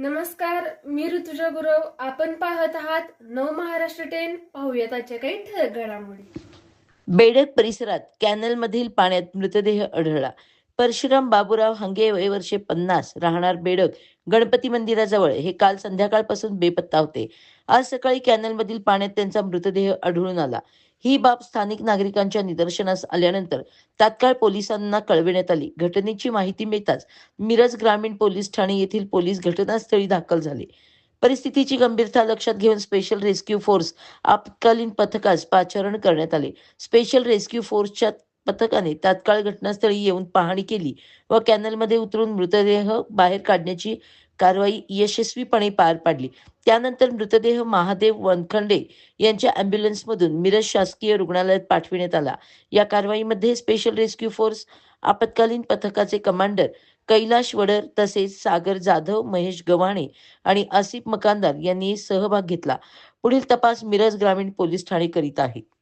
नमस्कार, मी ऋतुजा गुरव. आपण पाहत आहात नव महाराष्ट्र 10. पाहूयात आजच्या काही ठळक घडामोडी. बेडग परिसरात कॅनलमधील पाण्यात मृतदेह आढळला. परशुराम बाबूराव हंगे वय वर्षे 50 राहणार बेडग गणपती मंदिराजवळ हे काल संध्याकाळपासून बेपत्ता होते. आज सकाळी कॅनलमधील पाण्यात त्यांचा मृतदेह आढळून आला. ही बाब स्थानिक नागरिकांच्या निदर्शनास आल्यानंतर तात्काळ पोलिसांना कळविण्यात आली. घटनेची माहिती मिळताच मिरज ग्रामीण पोलीस ठाणे येथील पोलीस घटनास्थळी दाखल झाले. परिस्थितीची गंभीरता लक्षात घेऊन स्पेशल रेस्क्यू फोर्स आपत्कालीन पथकास पाचारण करण्यात आले. स्पेशल रेस्क्यू फोर्सच्या पथकाने तात्काळ घटनास्थळी येऊन पाहणी केली व कॅनलमध्ये उतरून मृतदेह बाहेर काढण्याची कारवाई यशस्वीपणे पार पाडली. त्यानंतर मृतदेह महादेव वनखंडे यांच्या अँब्युलन्समधून मिरज शासकीय रुग्णालयात पाठविण्यात आला. या कारवाईमध्ये स्पेशल रेस्क्यू फोर्स आपत्कालीन पथकाचे कमांडर कैलाश वडर तसेच सागर जाधव, महेश गव्हाणे आणि आसिफ मकानदार यांनी सहभाग घेतला. पुढील तपास मिरज ग्रामीण पोलीस ठाणे करीत आहे.